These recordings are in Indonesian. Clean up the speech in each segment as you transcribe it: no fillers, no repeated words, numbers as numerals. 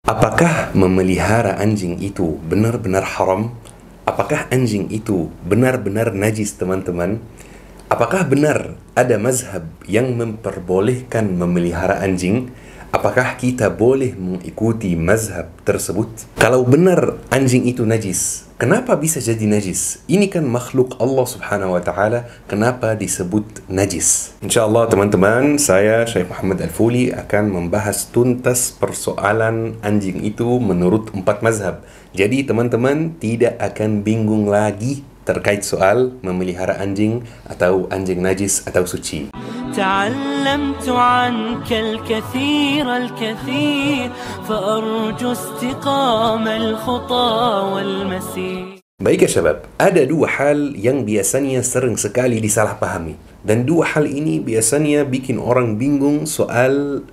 Apakah memelihara anjing itu benar-benar haram? Apakah anjing itu benar-benar najis, teman-teman? Apakah benar ada mazhab yang memperbolehkan memelihara anjing? Apakah kita boleh mengikuti mazhab tersebut? Kalau benar anjing itu najis, kenapa bisa jadi najis? Ini kan makhluk Allah Subhanahu wa Ta'ala, kenapa disebut najis? InsyaAllah teman-teman, saya Syekh Muhammad Al-Fuli akan membahas tuntas persoalan anjing itu menurut 4 mazhab. Jadi teman-teman tidak akan bingung lagi terkait soal memelihara anjing atau anjing najis atau suci. تعلمت عنك الكثير فأرجو استقام الخطى والمسير. Baik ya syabab, ada 2 hal yang biasanya sering sekali disalahpahami, dan 2 hal ini biasanya bikin orang bingung soal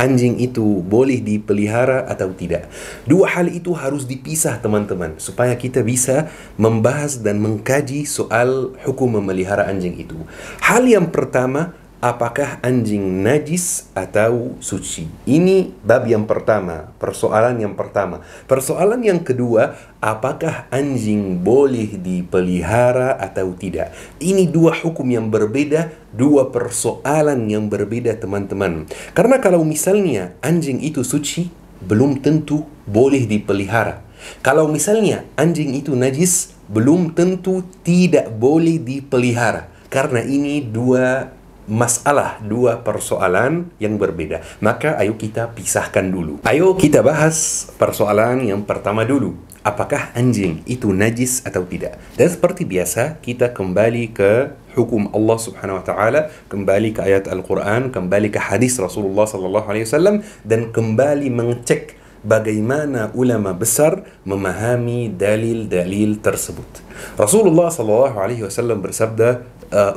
anjing itu boleh dipelihara atau tidak. 2 hal itu harus dipisah teman-teman, supaya kita bisa membahas dan mengkaji soal hukum memelihara anjing itu. Hal yang pertama, apakah anjing najis atau suci? Ini bab yang pertama, persoalan yang pertama. Persoalan yang kedua, apakah anjing boleh dipelihara atau tidak? Ini 2 hukum yang berbeda, 2 persoalan yang berbeda teman-teman. Karena kalau misalnya anjing itu suci, belum tentu boleh dipelihara. Kalau misalnya anjing itu najis, belum tentu tidak boleh dipelihara. Karena ini 2 masalah, 2 persoalan yang berbeda. Maka ayo kita pisahkan dulu. Ayo kita bahas persoalan yang pertama dulu. Apakah anjing itu najis atau tidak? Dan seperti biasa, kita kembali ke hukum Allah Subhanahu wa Ta'ala, kembali ke ayat Al-Quran, kembali ke hadis Rasulullah sallallahu alaihi wasallam, dan kembali mengecek bagaimana ulama besar memahami dalil-dalil tersebut. Rasulullah sallallahu alaihi wasallam bersabda,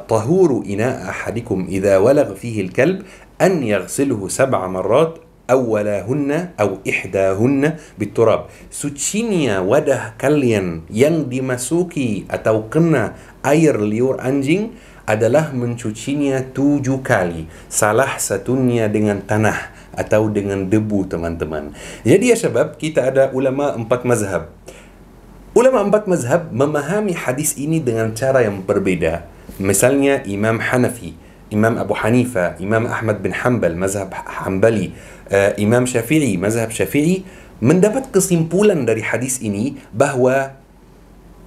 طهور إناء أحدكم إذا ولغ فيه الكلب أن يغسله 7 مرات أولهن أو إحداهن بالتراب. Sucinya wadah kalian yang dimasuki atau kena air liur anjing adalah mencucinya 7 kali, salah satunya dengan tanah atau dengan debu teman-teman. Jadi ya syabab, kita ada ulama 4 mazhab. Ulama 4 mazhab memahami hadis ini dengan cara yang berbeda. Misalnya Imam Hanafi, Imam Abu Hanifah, Imam Ahmad bin Hanbal, mazhab Hanbali, Imam Syafi'i, mazhab Syafi'i, mendapat kesimpulan dari hadis ini bahwa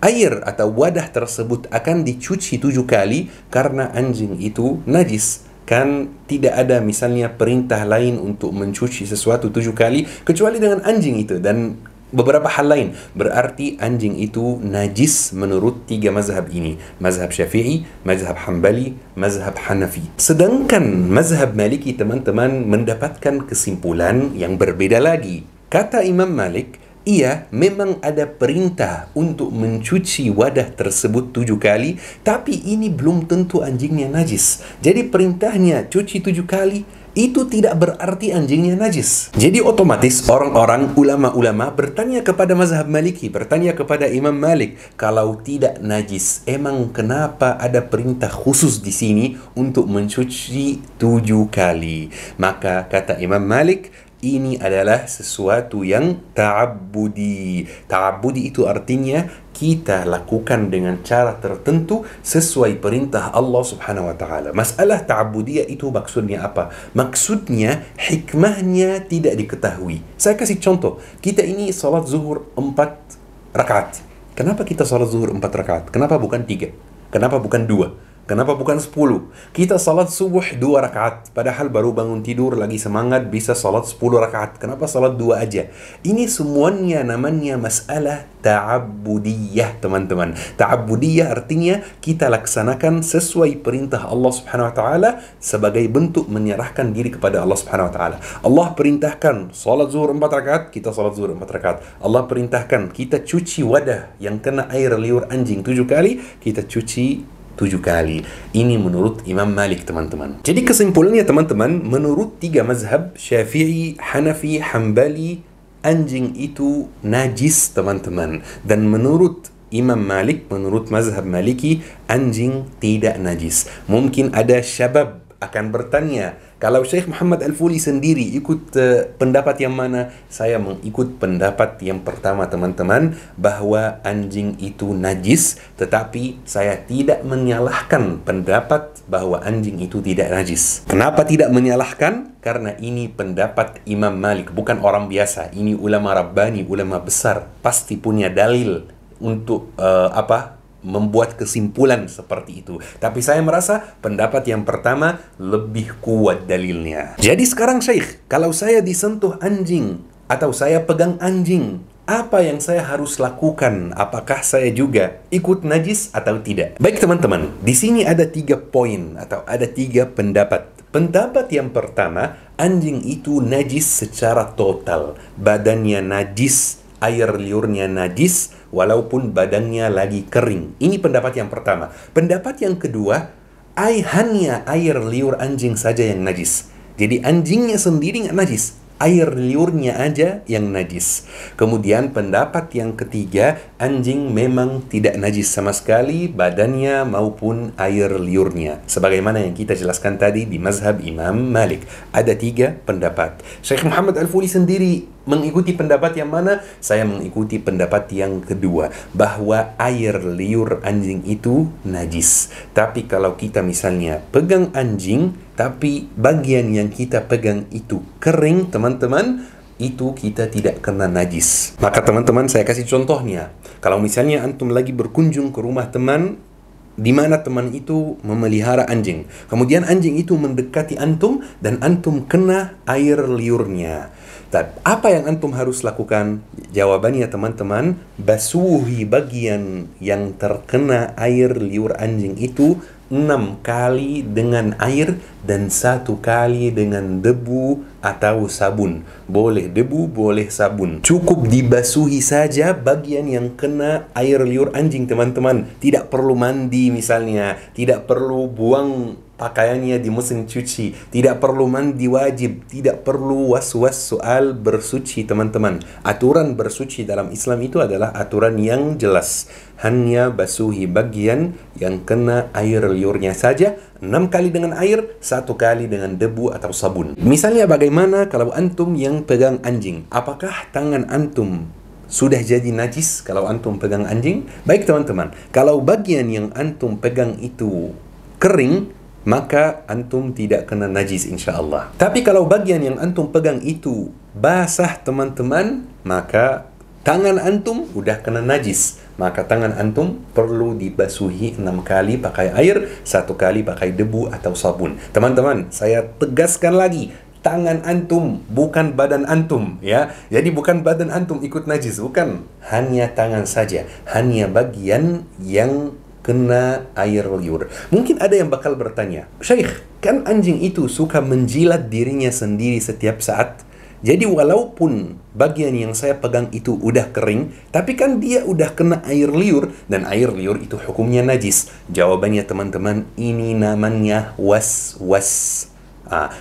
air atau wadah tersebut akan dicuci 7 kali karena anjing itu najis. Kan tidak ada misalnya perintah lain untuk mencuci sesuatu 7 kali kecuali dengan anjing itu dan beberapa hal lain. Berarti anjing itu najis menurut 3 mazhab ini. Mazhab Syafi'i, mazhab Hanbali, mazhab Hanafi. Sedangkan mazhab Maliki teman-teman mendapatkan kesimpulan yang berbeda lagi. Kata Imam Malik, iya memang ada perintah untuk mencuci wadah tersebut 7 kali, tapi ini belum tentu anjingnya najis. Jadi perintahnya cuci 7 kali itu tidak berarti anjingnya najis. Jadi otomatis orang-orang ulama-ulama bertanya kepada mazhab Maliki, bertanya kepada Imam Malik, kalau tidak najis, emang kenapa ada perintah khusus di sini untuk mencuci 7 kali? Maka kata Imam Malik, ini adalah sesuatu yang ta'abbudi. Ta'abbudi itu artinya kita lakukan dengan cara tertentu sesuai perintah Allah Subhanahu wa Ta'ala. Masalah ta'abbudiyah itu maksudnya apa? Maksudnya hikmahnya tidak diketahui. Saya kasih contoh. Kita ini salat zuhur 4 rakaat. Kenapa kita salat zuhur 4 rakaat? Kenapa bukan 3? Kenapa bukan 2? Kenapa bukan 10? Kita salat subuh 2 rakaat. Padahal baru bangun tidur lagi semangat bisa salat 10 rakaat. Kenapa salat 2 aja? Ini semuanya namanya masalah ta'abbudiyah teman-teman. Ta'abbudiyah artinya kita laksanakan sesuai perintah Allah Subhanahu wa Ta'ala sebagai bentuk menyerahkan diri kepada Allah Subhanahu wa Ta'ala. Allah perintahkan salat zuhur 4 rakaat, kita salat zuhur 4 rakaat. Allah perintahkan kita cuci wadah yang kena air liur anjing 7 kali, kita cuci 7 kali. Ini menurut Imam Malik teman-teman. Jadi kesimpulannya teman-teman, menurut 3 mazhab Syafi'i, Hanafi, Hanbali, anjing itu najis teman-teman. Dan menurut Imam Malik, menurut mazhab Maliki, anjing tidak najis. Mungkin ada syabab akan bertanya, Kalau Syekh Muhammad Al-Fuli sendiri ikut pendapat yang mana? Saya mengikut pendapat yang pertama teman-teman, bahwa anjing itu najis, tetapi saya tidak menyalahkan pendapat bahwa anjing itu tidak najis. Kenapa tidak menyalahkan? Karena ini pendapat Imam Malik, bukan orang biasa. Ini ulama Rabbani, ulama besar, pasti punya dalil untuk membuat kesimpulan seperti itu. Tapi saya merasa pendapat yang pertama lebih kuat dalilnya. Jadi sekarang Syekh, kalau saya disentuh anjing atau saya pegang anjing, apa yang saya harus lakukan? Apakah saya juga ikut najis atau tidak? Baik teman-teman, di sini ada 3 poin atau ada 3 pendapat. Pendapat yang pertama, anjing itu najis secara total. Badannya najis, air liurnya najis, walaupun badannya lagi kering. Ini pendapat yang pertama. Pendapat yang kedua, hanya air liur anjing saja yang najis. Jadi anjingnya sendiri nggak najis, air liurnya aja yang najis. Kemudian pendapat yang ketiga, anjing memang tidak najis sama sekali, badannya maupun air liurnya. Sebagaimana yang kita jelaskan tadi di mazhab Imam Malik. Ada 3 pendapat. Syekh Muhammad Al-Fuli sendiri mengikuti pendapat yang mana? Saya mengikuti pendapat yang kedua, bahwa air liur anjing itu najis. Tapi kalau kita misalnya pegang anjing, tapi bagian yang kita pegang itu kering, teman-teman, itu kita tidak kena najis. Maka teman-teman, saya kasih contohnya. Kalau misalnya antum lagi berkunjung ke rumah teman, di mana teman itu memelihara anjing. Kemudian anjing itu mendekati antum dan antum kena air liurnya. Apa yang antum harus lakukan? Jawabannya teman-teman, basuhi bagian yang terkena air liur anjing itu 6 kali dengan air dan 1 kali dengan debu atau sabun. Boleh debu, boleh sabun. Cukup dibasuhi saja bagian yang kena air liur anjing teman-teman. Tidak perlu mandi misalnya, tidak perlu buang pakaiannya di mesin cuci, tidak perlu mandi wajib, tidak perlu was-was soal bersuci teman-teman. Aturan bersuci dalam Islam itu adalah aturan yang jelas. Hanya basuhi bagian yang kena air liurnya saja, 6 kali dengan air, 1 kali dengan debu atau sabun. Misalnya bagaimana kalau antum yang pegang anjing? Apakah tangan antum sudah jadi najis kalau antum pegang anjing? Baik teman-teman, kalau bagian yang antum pegang itu kering, maka antum tidak kena najis insya-Allah. Tapi kalau bagian yang antum pegang itu basah teman-teman, maka tangan antum udah kena najis. Maka tangan antum perlu dibasuhi 6 kali pakai air, 1 kali pakai debu atau sabun. Teman-teman, saya tegaskan lagi, tangan antum, bukan badan antum, ya. Jadi bukan badan antum ikut najis, bukan. Hanya tangan saja, hanya bagian yang kena air liur. Mungkin ada yang bakal bertanya, Syekh, kan anjing itu suka menjilat dirinya sendiri setiap saat. Jadi walaupun bagian yang saya pegang itu udah kering, tapi kan dia udah kena air liur, dan air liur itu hukumnya najis. Jawabannya teman-teman, ini namanya was-was.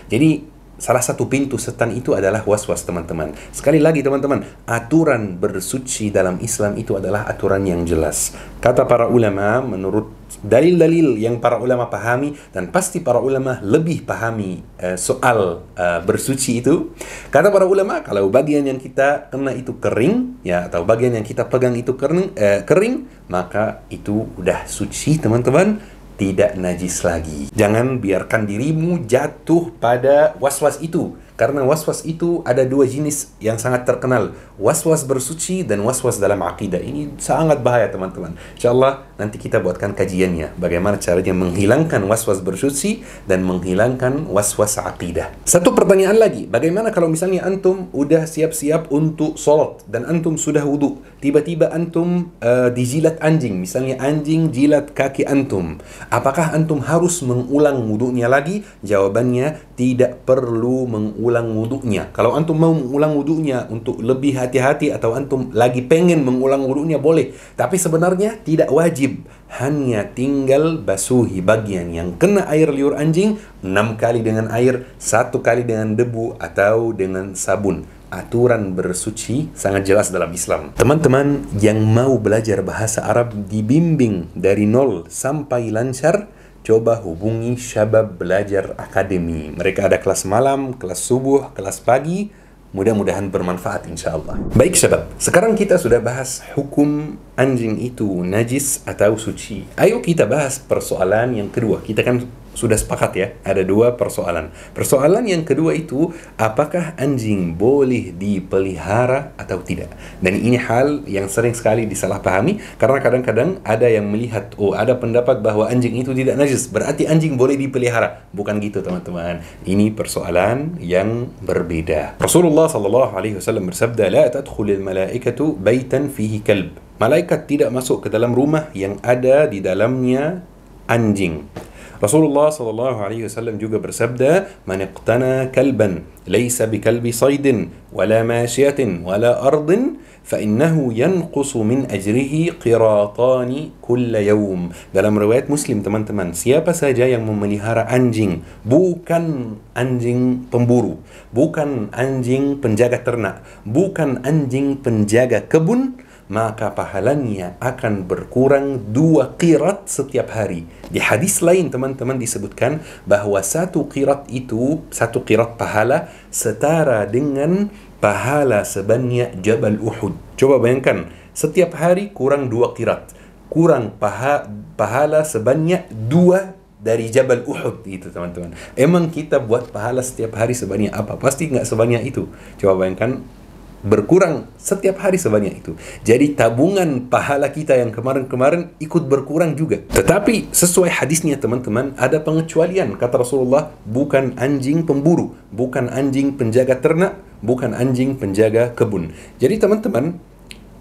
Jadi salah satu pintu setan itu adalah was-was teman-teman. Sekali lagi teman-teman, aturan bersuci dalam Islam itu adalah aturan yang jelas. Kata para ulama, menurut dalil-dalil yang para ulama pahami, dan pasti para ulama lebih pahami soal bersuci itu. Kata para ulama, kalau bagian yang kita kena itu kering, ya, atau bagian yang kita pegang itu kering, maka itu udah suci teman-teman, tidak najis lagi. Jangan biarkan dirimu jatuh pada was-was itu. Karena was-was itu ada 2 jenis yang sangat terkenal. Was-was bersuci dan was-was dalam akidah. Ini sangat bahaya teman-teman. InsyaAllah nanti kita buatkan kajiannya. Bagaimana caranya menghilangkan was-was bersuci dan menghilangkan was-was akidah. Satu pertanyaan lagi. Bagaimana kalau misalnya antum udah siap-siap untuk sholat dan antum sudah wudu. Tiba-tiba antum dijilat anjing. Misalnya anjing jilat kaki antum. Apakah antum harus mengulang wudunya lagi? Jawabannya tidak perlu mengulang wudunya. Kalau antum mau mengulang wudunya untuk lebih hati-hati atau antum lagi pengen mengulang wudunya boleh. Tapi sebenarnya tidak wajib. Hanya tinggal basuhi bagian yang kena air liur anjing 6 kali dengan air, 1 kali dengan debu atau dengan sabun. Aturan bersuci sangat jelas dalam Islam. Teman-teman yang mau belajar bahasa Arab dibimbing dari 0 sampai lancar, coba hubungi Syabab Belajar Academy. Mereka ada kelas malam, kelas subuh, kelas pagi. Mudah-mudahan bermanfaat insyaAllah. Baik Syabab, sekarang kita sudah bahas hukum anjing itu najis atau suci. Ayo kita bahas persoalan yang kedua. Kita kan sudah sepakat ya, ada dua persoalan. Persoalan yang kedua itu, apakah anjing boleh dipelihara atau tidak? Dan ini hal yang sering sekali disalahpahami, karena kadang-kadang ada yang melihat, oh ada pendapat bahwa anjing itu tidak najis, berarti anjing boleh dipelihara. Bukan gitu teman-teman. Ini persoalan yang berbeda. Rasulullah SAW bersabda, la tadkhulul malaikatu baitan fihi kalb. Malaikat tidak masuk ke dalam rumah yang ada di dalamnya anjing. Rasulullah SAW juga bersabda, man iqtana kalban laysa bikalbi saydin wala masyiatin wala ardin fa innahu yanqusu min ajrihi qiratani kulla yawm. Dalam riwayat Muslim teman-teman, siapa saja yang memelihara anjing, bukan anjing pemburu, bukan anjing penjaga ternak, bukan anjing penjaga kebun, maka pahalanya akan berkurang 2 qirat setiap hari. Di hadis lain teman-teman disebutkan bahwa 1 qirat itu, 1 qirat pahala setara dengan pahala sebanyak Jabal Uhud. Coba bayangkan, setiap hari kurang 2 qirat, kurang pahala sebanyak 2 dari Jabal Uhud itu teman-teman. Emang kita buat pahala setiap hari sebanyak apa? Pasti nggak sebanyak itu. Coba bayangkan, berkurang setiap hari sebanyak itu. Jadi tabungan pahala kita yang kemarin-kemarin ikut berkurang juga. Tetapi sesuai hadisnya teman-teman, ada pengecualian. Kata Rasulullah, bukan anjing pemburu, bukan anjing penjaga ternak, bukan anjing penjaga kebun. Jadi teman-teman,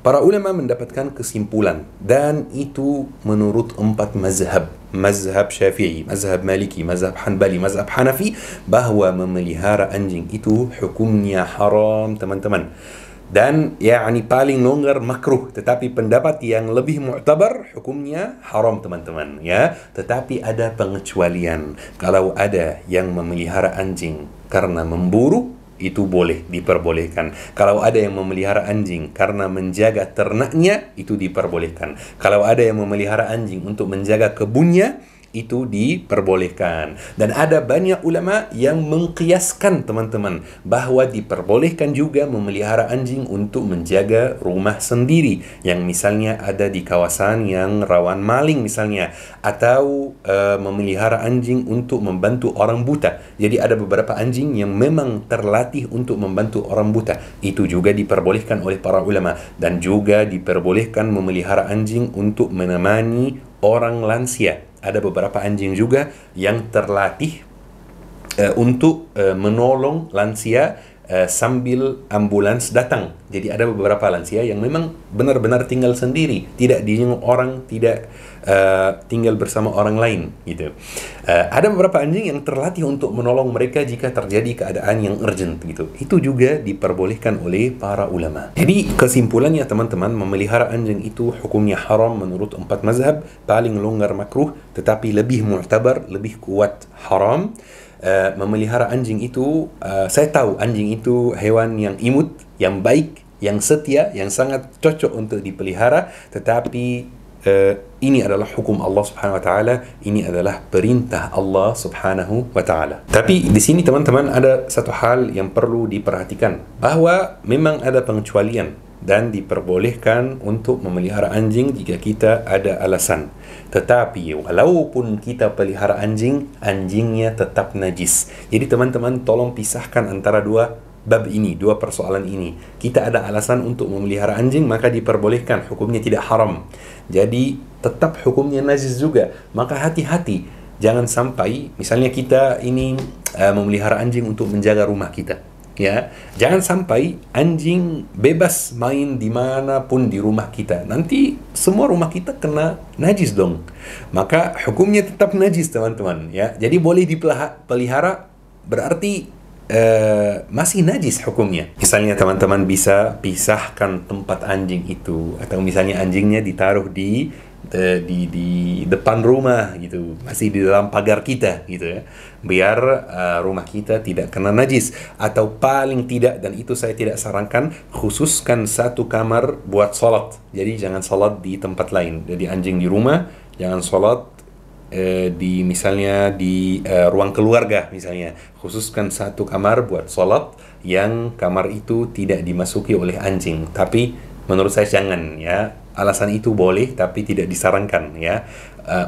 para ulama mendapatkan kesimpulan, dan itu menurut 4 mazhab. Mazhab Syafi'i, mazhab Maliki, mazhab Hanbali, mazhab Hanafi, bahwa memelihara anjing itu hukumnya haram teman-teman. Dan yakni paling longgar makruh, tetapi pendapat yang lebih mu'tabar hukumnya haram teman-teman ya. Tetapi ada pengecualian. Kalau ada yang memelihara anjing karena memburu, itu boleh, diperbolehkan. Kalau ada yang memelihara anjing karena menjaga ternaknya, itu diperbolehkan. Kalau ada yang memelihara anjing untuk menjaga kebunnya, itu diperbolehkan. Dan ada banyak ulama yang mengkiaskan teman-teman bahwa diperbolehkan juga memelihara anjing untuk menjaga rumah sendiri, yang misalnya ada di kawasan yang rawan maling misalnya, atau memelihara anjing untuk membantu orang buta. Jadi ada beberapa anjing yang memang terlatih untuk membantu orang buta. Itu juga diperbolehkan oleh para ulama. Dan juga diperbolehkan memelihara anjing untuk menemani orang lansia. Ada beberapa anjing juga yang terlatih untuk menolong lansia sambil ambulans datang. Jadi ada beberapa lansia yang memang benar-benar tinggal sendiri, tidak dijenguk orang, tidak tinggal bersama orang lain gitu. Ada beberapa anjing yang terlatih untuk menolong mereka jika terjadi keadaan yang urgent gitu. Itu juga diperbolehkan oleh para ulama. Jadi kesimpulannya teman-teman, memelihara anjing itu hukumnya haram menurut 4 mazhab, paling longgar makruh, tetapi lebih mu'tabar, lebih kuat haram. Memelihara anjing itu, saya tahu anjing itu hewan yang imut, yang baik, yang setia, yang sangat cocok untuk dipelihara, tetapi ini adalah hukum Allah Subhanahu wa taala, ini adalah perintah Allah Subhanahu wa taala. Tapi di sini teman-teman ada satu hal yang perlu diperhatikan, bahwa memang ada pengecualian dan diperbolehkan untuk memelihara anjing jika kita ada alasan. Tetapi walaupun kita pelihara anjing, anjingnya tetap najis. Jadi teman-teman tolong pisahkan antara dua bab ini, dua persoalan ini. Kita ada alasan untuk memelihara anjing, maka diperbolehkan, hukumnya tidak haram. Jadi tetap hukumnya najis juga. Maka hati-hati, jangan sampai misalnya kita ini memelihara anjing untuk menjaga rumah kita. Ya, jangan sampai anjing bebas main dimanapun di rumah kita. Nanti semua rumah kita kena najis dong. Maka hukumnya tetap najis teman-teman. Ya, jadi boleh dipelihara berarti masih najis hukumnya. Misalnya teman-teman bisa pisahkan tempat anjing itu, atau misalnya anjingnya ditaruh di depan rumah gitu, masih di dalam pagar kita gitu ya, biar rumah kita tidak kena najis. Atau paling tidak, dan itu saya tidak sarankan, khususkan satu kamar buat sholat. Jadi jangan sholat di tempat lain. Jadi anjing di rumah, jangan sholat misalnya di ruang keluarga misalnya, khususkan satu kamar buat sholat yang kamar itu tidak dimasuki oleh anjing. Tapi menurut saya jangan ya. Alasan itu boleh tapi tidak disarankan ya.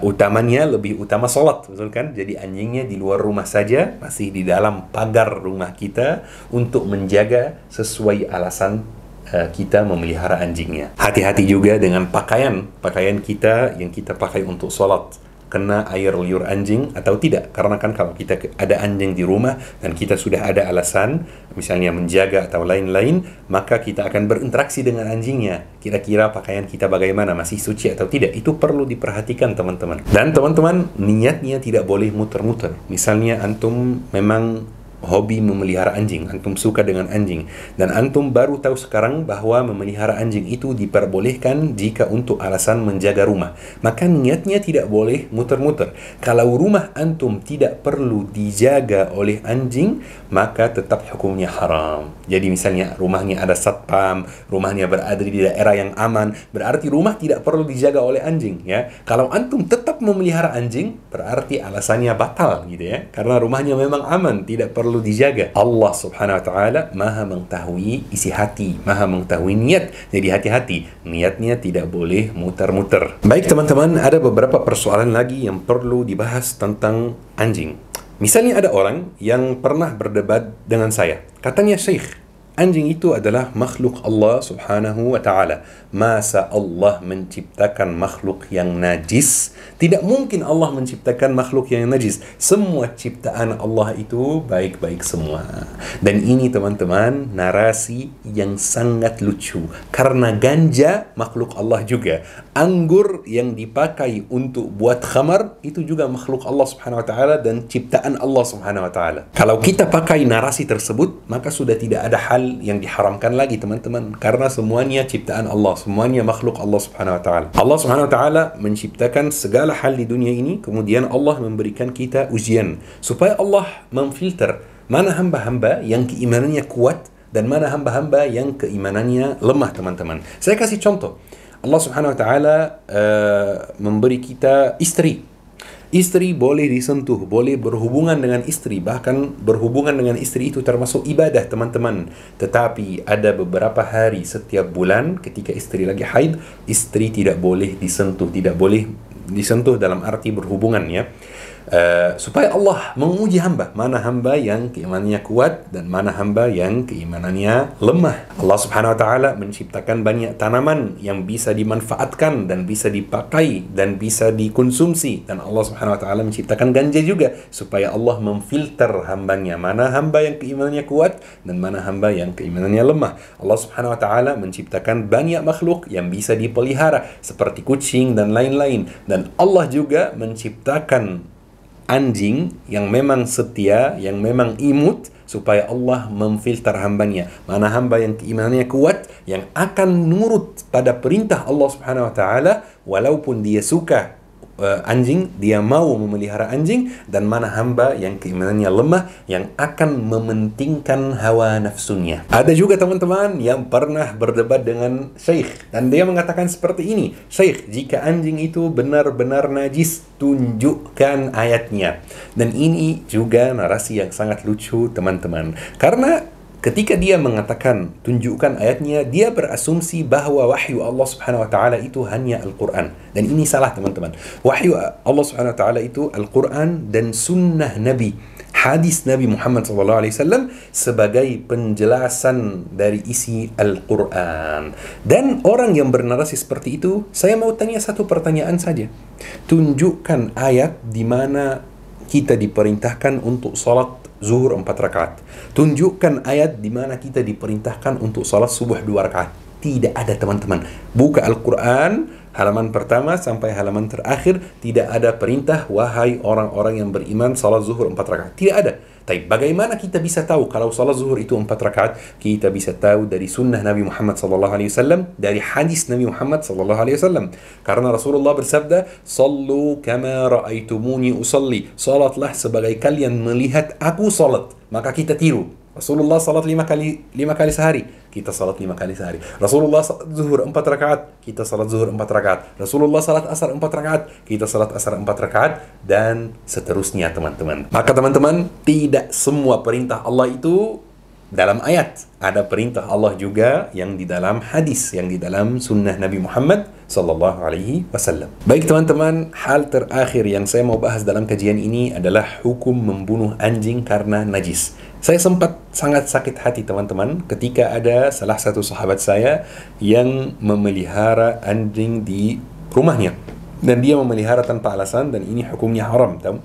Utamanya lebih utama sholat, betul kan? Jadi anjingnya di luar rumah saja, masih di dalam pagar rumah kita untuk menjaga sesuai alasan kita memelihara anjingnya. Hati-hati juga dengan pakaian kita yang kita pakai untuk sholat. Kena air liur anjing atau tidak, karena kan kalau kita ada anjing di rumah dan kita sudah ada alasan misalnya menjaga atau lain-lain, maka kita akan berinteraksi dengan anjingnya. Kira-kira pakaian kita bagaimana, masih suci atau tidak, itu perlu diperhatikan teman-teman. Dan teman-teman, niatnya tidak boleh muter-muter. Misalnya antum memang hobi memelihara anjing, antum suka dengan anjing, dan antum baru tahu sekarang bahwa memelihara anjing itu diperbolehkan jika untuk alasan menjaga rumah, maka niatnya tidak boleh muter-muter. Kalau rumah antum tidak perlu dijaga oleh anjing, maka tetap hukumnya haram. Jadi misalnya rumahnya ada satpam, rumahnya berada di daerah yang aman, berarti rumah tidak perlu dijaga oleh anjing ya. Kalau antum tetap memelihara anjing, berarti alasannya batal gitu ya, karena rumahnya memang aman, tidak perlu dijaga. Allah subhanahu wa ta'ala maha mengetahui isi hati, maha mengetahui niat. Jadi hati-hati, niatnya tidak boleh muter-muter. Baik teman-teman, ada beberapa persoalan lagi yang perlu dibahas tentang anjing. Misalnya ada orang yang pernah berdebat dengan saya. Katanya, Syekh, anjing itu adalah makhluk Allah subhanahu wa ta'ala. Masa Allah menciptakan makhluk yang najis? Tidak mungkin Allah menciptakan makhluk yang najis. Semua ciptaan Allah itu baik-baik semua. Dan ini teman-teman, narasi yang sangat lucu. Karena ganja makhluk Allah juga. Anggur yang dipakai untuk buat khamar itu juga makhluk Allah subhanahu wa ta'ala dan ciptaan Allah subhanahu wa ta'ala. Kalau kita pakai narasi tersebut, maka sudah tidak ada hal yang diharamkan lagi teman-teman, karena semuanya ciptaan Allah, semuanya makhluk Allah subhanahu wa ta'ala. Allah subhanahu wa ta'ala menciptakan segala hal di dunia ini, kemudian Allah memberikan kita ujian supaya Allah memfilter mana hamba-hamba yang keimanannya kuat dan mana hamba-hamba yang keimanannya lemah teman-teman. Saya kasih contoh. Allah subhanahu wa ta'ala memberi kita istri. Istri boleh disentuh, boleh berhubungan dengan istri, bahkan berhubungan dengan istri itu termasuk ibadah teman-teman. Tetapi ada beberapa hari setiap bulan ketika istri lagi haid, istri tidak boleh disentuh, tidak boleh disentuh dalam arti berhubungan ya. Supaya Allah menguji hamba, mana hamba yang keimanannya kuat dan mana hamba yang keimanannya lemah. Allah subhanahu wa ta'ala menciptakan banyak tanaman yang bisa dimanfaatkan dan bisa dipakai dan bisa dikonsumsi, dan Allah subhanahu wa ta'ala menciptakan ganja juga supaya Allah memfilter hambanya, mana hamba yang keimanannya kuat dan mana hamba yang keimanannya lemah. Allah subhanahu wa ta'ala menciptakan banyak makhluk yang bisa dipelihara seperti kucing dan lain-lain, dan Allah juga menciptakan anjing yang memang setia, yang memang imut, supaya Allah memfilter hambanya. Mana hamba yang keimanannya kuat, yang akan nurut pada perintah Allah subhanahu wa ta'ala, walaupun dia suka anjing, dia mau memelihara anjing, dan mana hamba yang keimanannya lemah, yang akan mementingkan hawa nafsunya. Ada juga teman-teman yang pernah berdebat dengan Syekh, dan dia mengatakan seperti ini, Syekh, jika anjing itu benar-benar najis, tunjukkan ayatnya. Dan ini juga narasi yang sangat lucu teman-teman, karena ketika dia mengatakan tunjukkan ayatnya, dia berasumsi bahwa wahyu Allah subhanahu wa ta'ala itu hanya Al-Quran. Dan ini salah teman-teman. Wahyu Allah subhanahu wa ta'ala itu Al-Quran dan sunnah Nabi, hadis Nabi Muhammad SAW sebagai penjelasan dari isi Al-Quran. Dan orang yang bernarasi seperti itu, saya mau tanya satu pertanyaan saja. Tunjukkan ayat di mana kita diperintahkan untuk salat zuhur 4 rakaat. Tunjukkan ayat di mana kita diperintahkan untuk salat subuh 2 rakaat. Tidak ada teman-teman. Buka Al-Quran, halaman pertama sampai halaman terakhir, tidak ada perintah, wahai orang-orang yang beriman, salat zuhur 4 rakaat. Tidak ada. Tapi bagaimana kita bisa tahu kalau salat zuhur itu 4 rakaat? Kita bisa tahu dari sunnah Nabi Muhammad SAW, dari hadis Nabi Muhammad SAW. Karena Rasulullah bersabda, "Sallu kama ra'aitumuni usalli." Salatlah sebagai kalian melihat aku salat. Maka kita tiru. Rasulullah salat 5 kali sehari, kita salat 5 kali sehari. Rasulullah salat zuhur 4 rakaat, kita salat zuhur 4 rakaat. Rasulullah salat asar 4 rakaat, kita salat asar 4 rakaat, dan seterusnya teman-teman. Maka teman-teman, tidak semua perintah Allah itu dalam ayat. Ada perintah Allah juga yang di dalam hadis, yang di dalam sunnah Nabi Muhammad sallallahu alaihi wasallam. Baik teman-teman, hal terakhir yang saya mau bahas dalam kajian ini adalah hukum membunuh anjing karena najis. Saya sempat sangat sakit hati teman-teman ketika ada salah satu sahabat saya yang memelihara anjing di rumahnya. Dan dia memelihara tanpa alasan, dan ini hukumnya haram, tahu?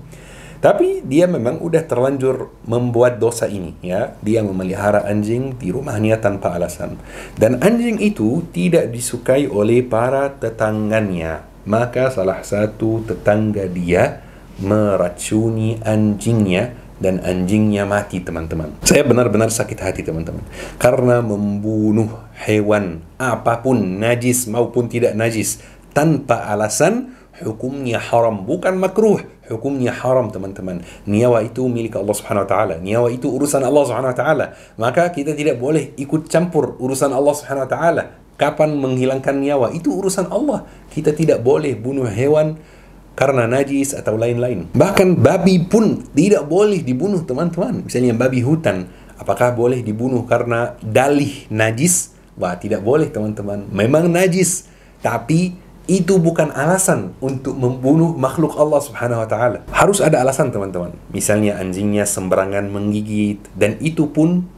Tapi dia memang udah terlanjur membuat dosa ini, ya. Dia memelihara anjing di rumahnya tanpa alasan. Dan anjing itu tidak disukai oleh para tetangganya. Maka salah satu tetangga dia meracuni anjingnya, dan anjingnya mati teman-teman. Saya benar-benar sakit hati teman-teman. Karena membunuh hewan apapun, najis maupun tidak najis, tanpa alasan, hukumnya haram, bukan makruh, hukumnya haram teman-teman. Nyawa itu milik Allah Subhanahu wa taala. Nyawa itu urusan Allah Subhanahu wa taala. Maka kita tidak boleh ikut campur urusan Allah Subhanahu wa taala. Kapan menghilangkan nyawa itu urusan Allah. Kita tidak boleh bunuh hewan karena najis atau lain-lain. Bahkan babi pun tidak boleh dibunuh teman-teman. Misalnya babi hutan, apakah boleh dibunuh karena dalih najis? Wah, tidak boleh teman-teman. Memang najis, tapi itu bukan alasan untuk membunuh makhluk Allah Subhanahu wa taala. Harus ada alasan teman-teman. Misalnya anjingnya sembarangan menggigit, dan itu pun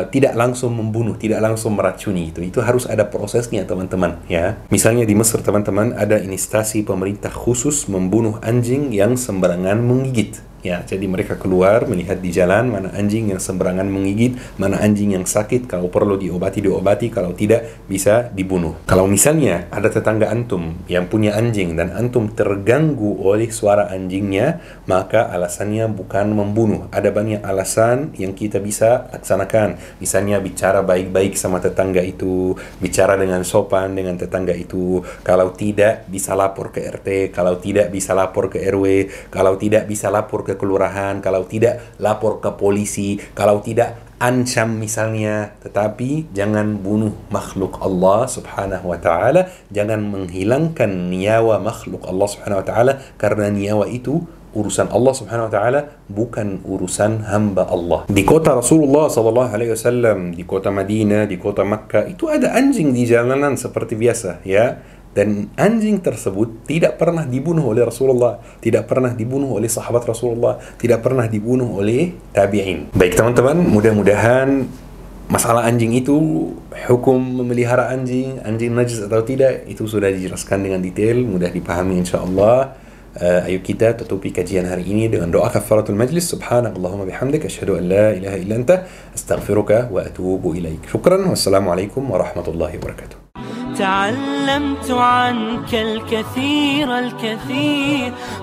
tidak langsung membunuh, tidak langsung meracuni. Itu harus ada prosesnya teman-teman, ya. Misalnya di Mesir teman-teman ada instansi pemerintah khusus membunuh anjing yang sembarangan menggigit. Ya, jadi mereka keluar melihat di jalan mana anjing yang sembarangan menggigit, mana anjing yang sakit, kalau perlu diobati, kalau tidak bisa dibunuh. Kalau misalnya ada tetangga antum yang punya anjing dan antum terganggu oleh suara anjingnya, maka alasannya bukan membunuh. Ada banyak alasan yang kita bisa laksanakan. Misalnya bicara baik-baik sama tetangga itu, bicara dengan sopan dengan tetangga itu. Kalau tidak bisa lapor ke RT, kalau tidak bisa lapor ke RW, kalau tidak bisa lapor ke kelurahan, kalau tidak lapor ke polisi, kalau tidak ancam misalnya. Tetapi jangan bunuh makhluk Allah Subhanahu wa taala, jangan menghilangkan nyawa makhluk Allah Subhanahu wa taala, karena nyawa itu urusan Allah Subhanahu wa taala, bukan urusan hamba Allah. Di kota Rasulullah sallallahu alaihi wasallam, di kota Madinah, di kota Makkah, itu ada anjing di jalanan seperti biasa, ya. Dan anjing tersebut tidak pernah dibunuh oleh Rasulullah, tidak pernah dibunuh oleh sahabat Rasulullah, tidak pernah dibunuh oleh tabi'in. Baik teman-teman, mudah-mudahan masalah anjing itu, hukum memelihara anjing najis atau tidak, itu sudah dijelaskan dengan detail, mudah dipahami insyaAllah. Ayo kita tutupi kajian hari ini dengan doa kafaratul majlis. Subhanakallahumma bihamdik, asyhadu an la ilaha illa anta, astaghfiruka wa atubu ilaik. Syukran, wassalamualaikum warahmatullahi wabarakatuh. تعلمت عنك الكثير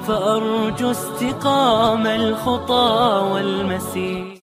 فأرجو استقام الخطى والمسير.